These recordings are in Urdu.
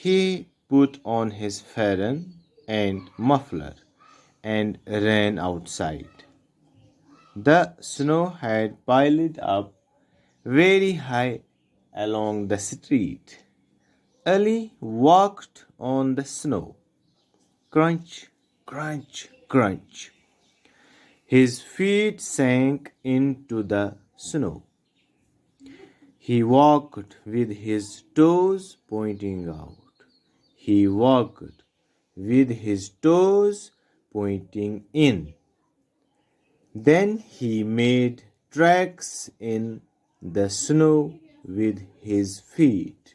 he put on his fan and muffler and ran outside. The snow had piled up very high along the street. Ali walked on the snow. Crunch, crunch, crunch. His feet sank into the snow. He walked with his toes pointing out. He walked with his toes pointing in. Then he made tracks in the snow with his feet.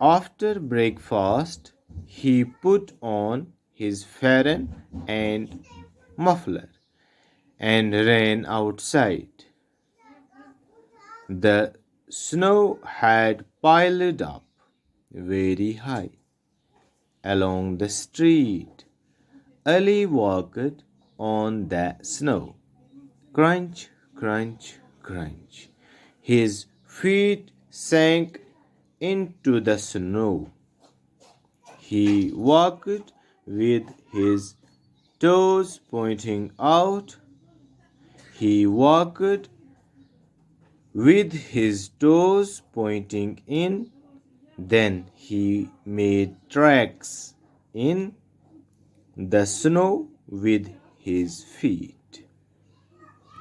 After breakfast, he put on his fan and muffler and ran outside. The snow had piled up very high along the street. Ali walked on the snow. Crunch, crunch, crunch. His feet sank into the snow. He walked with his toes pointing out. He walked with his toes pointing in. Then he made tracks in the snow with his feet.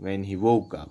when he woke up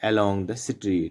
along the street,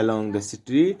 along the street,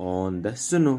on the snow,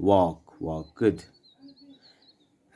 walk, walked,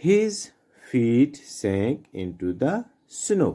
His feet sank into the snow,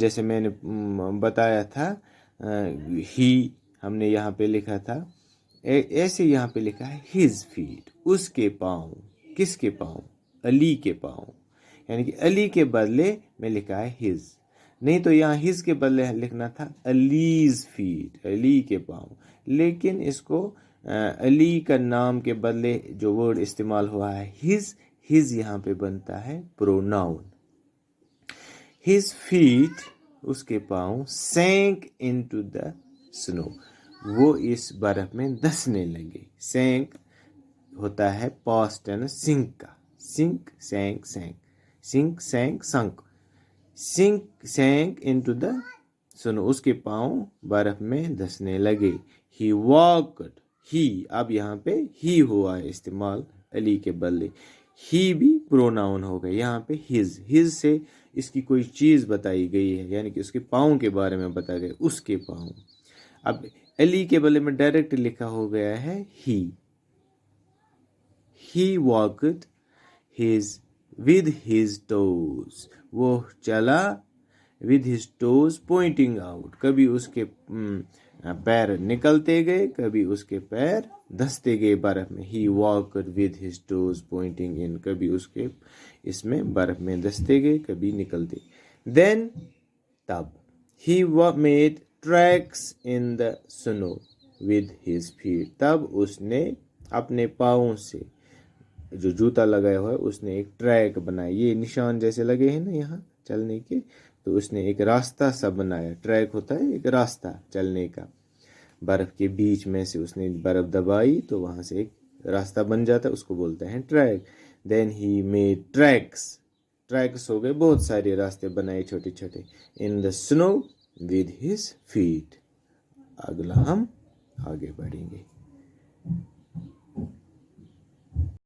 جیسے میں نے بتایا تھا ہی ہم نے یہاں پہ لکھا تھا، ایسے یہاں پہ لکھا ہے ہز فیٹ، اس کے پاؤں. کس کے پاؤں؟ علی کے پاؤں. یعنی کہ علی کے بدلے میں لکھا ہے ہز. نہیں تو یہاں ہز کے بدلے لکھنا تھا علیز فیٹ، علی کے پاؤں. لیکن اس کو علی کا نام کے بدلے جو ورڈ استعمال ہوا ہے ہز، ہز یہاں پہ بنتا ہے پروناؤن. ہز فیٹ، اس کے پاؤں، سینک انٹو دا سنو، وہ اس برف میں دھسنے لگے. سینک ہوتا ہے پاسٹ ٹینس سنک کا. Sink, sank, sank, sink, sank, sink. Sink, sank into the snow, اس کے پاؤں برف میں دھسنے لگے. ہی واکڈ، ہی، اب یہاں پہ ہی ہوا ہے استعمال علی کے بدلے. ہی بھی پروناؤن ہو گئے. یہاں پہ ہز، ہز سے اس کی کوئی چیز بتائی گئی ہے، یعنی کہ اس کے پاؤں کے بارے میں بتایا گیا، اس کے پاؤں. اب علی کے بدلے میں ڈائریکٹ لکھا ہو گیا ہے ہی. He walked his with his toes, وہ چلا with his toes pointing out. کبھی اس کے پیر نکلتے گئے، کبھی اس کے پیر دھستے گئے برف میں. He walked with his toes pointing in, کبھی اس کے اس میں برف میں دھستے گئے، کبھی نکلتے. دین، تب، ہی میڈ ٹریکس ان دا سنو ود ہز فیٹ، تب اس نے اپنے پاؤں سے، جو جوتا لگایا ہوا ہے اس نے ایک ٹریک بنایا. یہ نشان جیسے لگے ہیں نا یہاں چلنے کے، تو اس نے ایک راستہ سا بنایا. ٹریک ہوتا ہے ایک راستہ چلنے کا. برف کے بیچ میں سے اس نے برف دبائی تو وہاں سے ایک راستہ بن جاتا ہے، اس کو بولتے ہیں track. Then he made tracks, tracks ہو گئے بہت سارے راستے بنائے چھوٹے چھوٹے. ان دا سنو ود ہز فیٹ. اگلا ہم آگے بڑھیں گے.